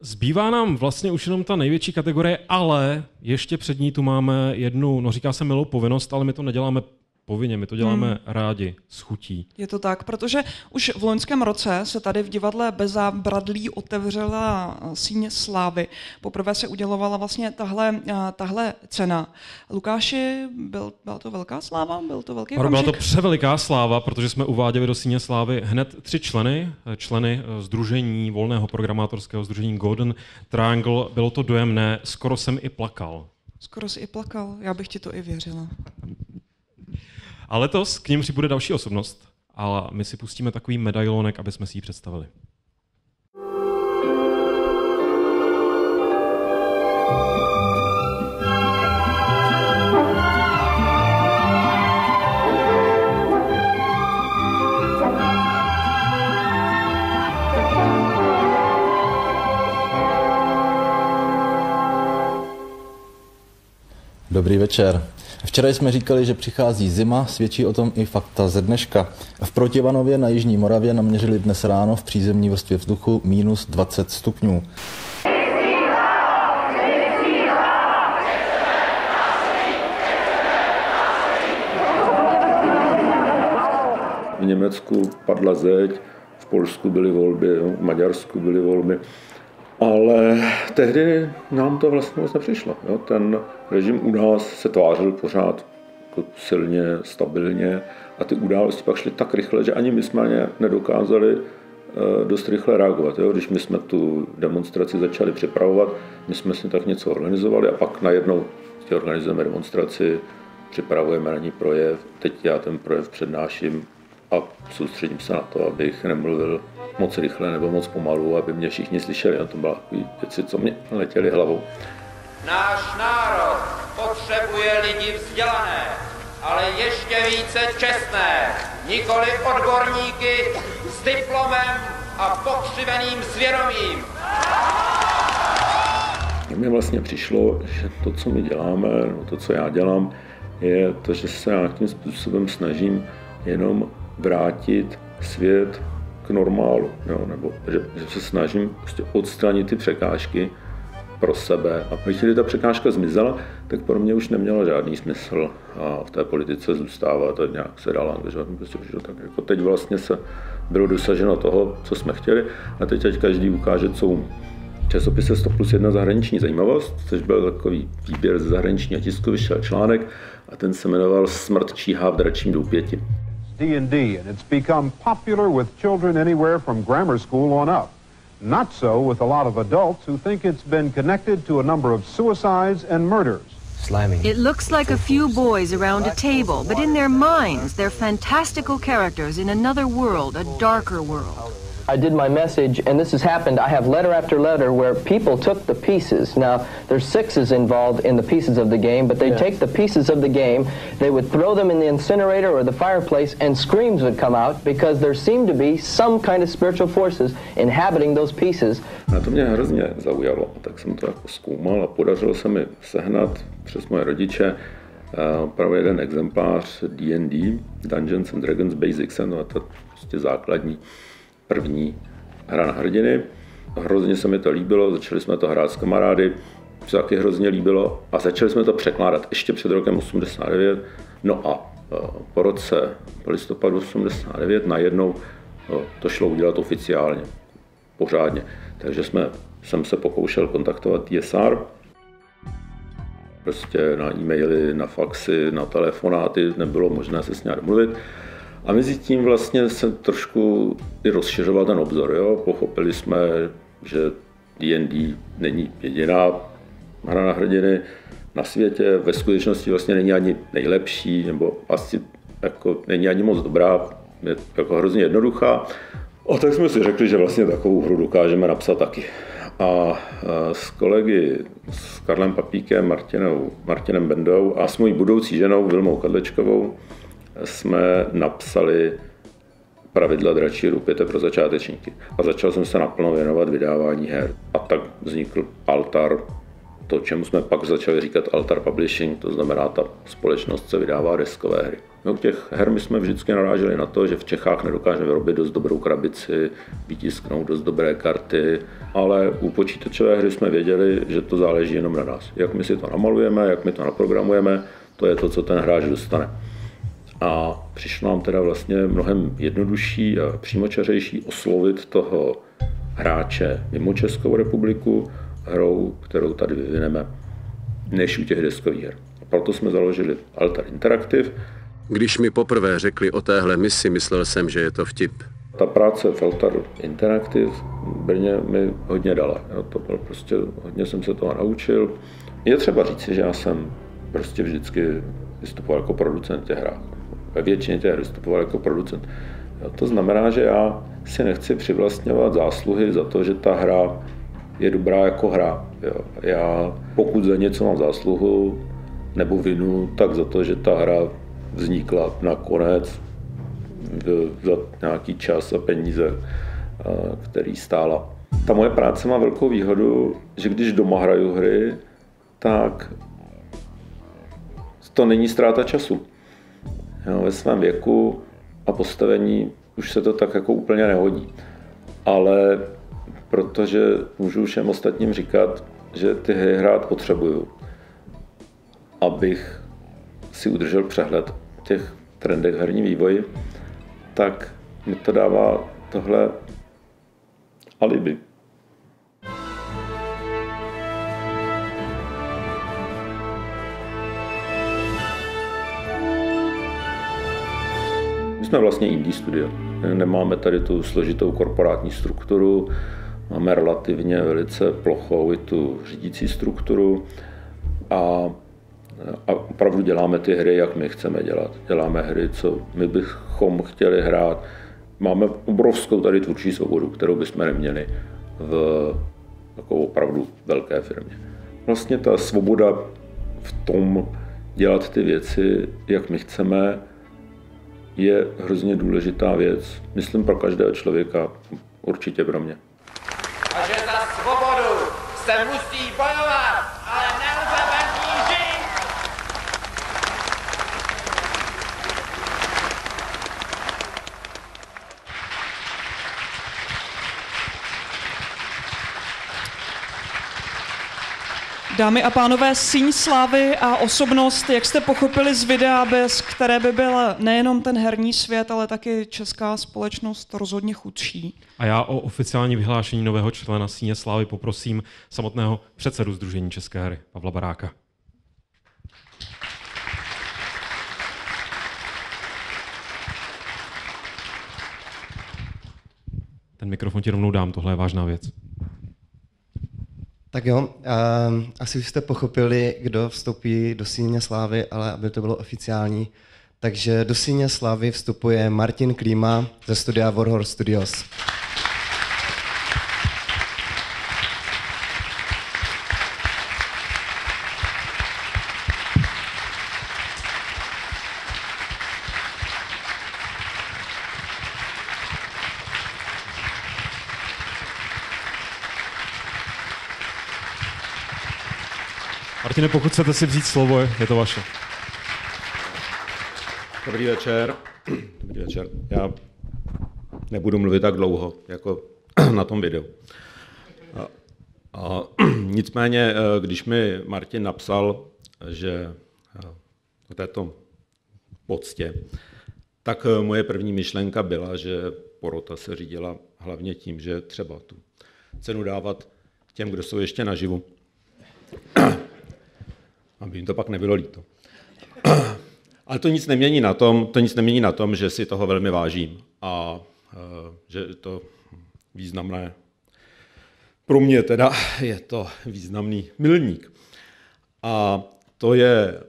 Zbývá nám vlastně už jenom ta největší kategorie, ale ještě před ní tu máme jednu, no říká se milou povinnost, ale my to neděláme povinně, my to děláme rádi, s chutí. Je to tak, protože už v loňském roce se tady v divadle Bez zábradlí otevřela síň slávy. Poprvé se udělovala vlastně tahle cena. Lukáši, byla to velká sláva? Byl to velký okamžik? Byla to převeliká sláva, protože jsme uváděli do síně slávy hned 3 členy sdružení, volného programátorského sdružení Golden Triangle. Bylo to dojemné, skoro jsem i plakal. Skoro jsi i plakal, já bych ti to i věřila. A letos k nim přibude další osobnost, ale my si pustíme takový medailonek, aby jsme si ji představili. Dobrý večer. Včera jsme říkali, že přichází zima, svědčí o tom i fakta ze dneška. V Protivanově na Jižní Moravě naměřili dnes ráno v přízemní vrstvě vzduchu minus 20 stupňů. V Německu padla zeď, v Polsku byly volby, v Maďarsku byly volby. Ale tehdy nám to vlastně moc nepřišlo. Ten režim u nás se tvářil pořád jako silně, stabilně a ty události pak šly tak rychle, že ani my jsme nedokázali dost rychle reagovat. Když my jsme tu demonstraci začali připravovat, my jsme si tak něco organizovali a pak najednou organizujeme demonstraci, připravujeme na ní projev, teď já ten projev přednáším a soustředím se na to, abych nemluvil moc rychle nebo moc pomalu, aby mě všichni slyšeli. A to byla takové věci, co mě letěly hlavou. Náš národ potřebuje lidi vzdělané, ale ještě více čestné, nikoli odborníky s diplomem a pokřiveným svědomím. Mně vlastně přišlo, že to, co my děláme, no to, co já dělám, je to, že se nějakým způsobem snažím jenom vrátit svět k normálu, nebo že se snažím prostě odstranit ty překážky pro sebe. A když ta překážka zmizela, tak pro mě už neměla žádný smysl a v té politice zůstávat a nějak se dál angažovat. Prostě tak jako teď vlastně se bylo dosaženo toho, co jsme chtěli a teď ať každý ukáže, co umí. V časopise 100+1 zahraniční zajímavost, což byl takový výběr z zahraničního tisku, vyšel článek a ten se jmenoval Smrt číhá v dračím doupěti. D&D, and it's become popular with children anywhere from grammar school on up. Not so with a lot of adults who think it's been connected to a number of suicides and murders. It looks like a few boys around a table, but in their minds, they're fantastical characters in another world, a darker world. I did my message, and this has happened. I have letter after letter where people took the pieces. Now, there's 6s involved in the pieces of the game, but they take the pieces of the game, they would throw them in the incinerator or the fireplace, and screams would come out because there seemed to be some kind of spiritual forces inhabiting those pieces. A to mě hrozně zaujalo, tak jsem to jako zkoumal a podařilo se mi sehnat přes moje rodiče právě jeden exemplář D&D, Dungeons and Dragons Basics, no a to prostě základní první hra na hrdiny. Hrozně se mi to líbilo, začali jsme to hrát s kamarády, se taky hrozně líbilo a začali jsme to překládat ještě před rokem 89. No a po roce, po listopadu 89, najednou to šlo udělat oficiálně, pořádně. Takže jsem se pokoušel kontaktovat TSR, prostě na e-maily, na faxy, na telefonáty, nebylo možné se s ním domluvit. A mezi tím vlastně se trošku i rozšiřoval ten obzor. Pochopili jsme, že D&D není jediná hra na hrdiny na světě, ve skutečnosti vlastně není ani nejlepší, nebo asi jako není ani moc dobrá, je jako hrozně jednoduchá. A tak jsme si řekli, že vlastně takovou hru dokážeme napsat taky. A s kolegy, s Karlem Papíkem, Martinem Bendou a s mojí budoucí ženou Vilmou Kadlečkovou jsme napsali pravidla dračího doupěte pro začátečníky. A začal jsem se naplno věnovat vydávání her. A tak vznikl Altar, to, čemu jsme pak začali říkat Altar Publishing, to znamená, ta společnost se vydává deskové hry. No, u těch her my jsme vždycky naráželi na to, že v Čechách nedokážeme vyrobit dost dobrou krabici, vytisknout dost dobré karty, ale u počítačové hry jsme věděli, že to záleží jenom na nás. Jak my si to namalujeme, jak my to naprogramujeme, to je to, co ten hráč dostane. A přišlo nám teda vlastně mnohem jednodušší a přímočařejší oslovit toho hráče mimo Českou republiku hrou, kterou tady vyvineme, než u těch deskových her. A proto jsme založili Altar Interactive. Když mi poprvé řekli o téhle misi, myslel jsem, že je to vtip. Ta práce v Altar Interactive v Brně mi hodně dala. To bylo prostě, hodně jsem se toho naučil. Je třeba říci, že já jsem prostě vždycky vystupoval jako producent těch hrách. Ve většině těch her vystupoval jako producent. To znamená, že já si nechci přivlastňovat zásluhy za to, že ta hra je dobrá jako hra. Já pokud za něco mám zásluhu nebo vinu, tak za to, že ta hra vznikla nakonec za nějaký čas a peníze, který stála. Ta moje práce má velkou výhodu, že když doma hraju hry, tak to není ztráta času. Ve svém věku a postavení už se to tak jako úplně nehodí. Ale protože můžu všem ostatním říkat, že ty hry hrát potřebuju, abych si udržel přehled v těch trendech v herním vývoji, tak mi to dává tohle alibi. My jsme vlastně indie studio. Nemáme tady tu složitou korporátní strukturu, máme relativně velice plochou i tu řídící strukturu a opravdu děláme ty hry, jak my chceme dělat. Děláme hry, co my bychom chtěli hrát. Máme obrovskou tady tvůrčí svobodu, kterou bychom neměli v takovou opravdu velké firmě. Vlastně ta svoboda v tom dělat ty věci, jak my chceme, je hrozně důležitá věc. Myslím pro každého člověka, určitě pro mě. A že za svobodu se musí bojovat, ale nelze bez ní žít! Dámy a pánové, síň slávy a osobnost, jak jste pochopili z videa, bez které by byl nejenom ten herní svět, ale taky česká společnost rozhodně chudší. A já o oficiální vyhlášení nového člena síně slávy poprosím samotného předsedu Sdružení České hry, Pavla Baráka. Ten mikrofon ti rovnou dám, tohle je vážná věc. Tak jo, asi už jste pochopili, kdo vstoupí do síně slávy, ale aby to bylo oficiální. Takže do síně slávy vstupuje Martin Klíma ze studia Warhorse Studios. Martine, pokud chcete si vzít slovo, je to vaše. Dobrý večer. Dobrý večer. Já nebudu mluvit tak dlouho, jako na tom videu. Nicméně, když mi Martin napsal, že o této poctě, tak moje první myšlenka byla, že porota se řídila hlavně tím, že třeba tu cenu dávat těm, kdo jsou ještě naživu, aby jim to pak nebylo líto. Ale to nic nemění na tom, že si toho velmi vážím a že je to významné. Pro mě teda je to významný milník. A to je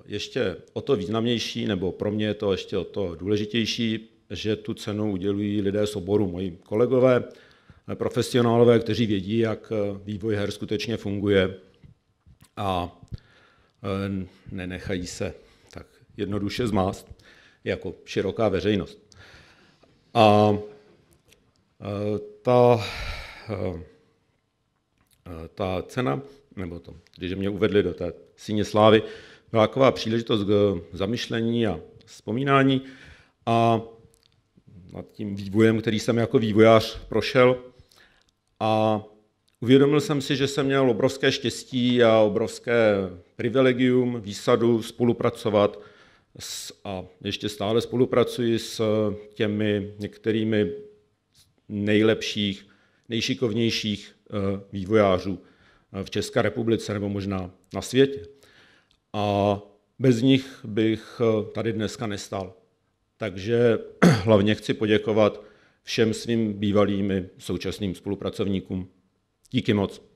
ještě o to významnější, nebo pro mě je to ještě o to důležitější, že tu cenu udělují lidé z oboru, moji kolegové, profesionálové, kteří vědí, jak vývoj her skutečně funguje a nenechají se tak jednoduše zmást jako široká veřejnost. A Ta cena, nebo to, když mě uvedli do té síně slávy, byla taková příležitost k zamyšlení a vzpomínání a nad tím vývojem, který jsem jako vývojář prošel. A uvědomil jsem si, že jsem měl obrovské štěstí a obrovské privilegium, výsadu spolupracovat a ještě stále spolupracuji s těmi některými nejlepších, nejšikovnějších vývojářů v České republice nebo možná na světě. A bez nich bych tady dneska nestál. Takže hlavně chci poděkovat všem svým bývalým i současným spolupracovníkům. Díky moc.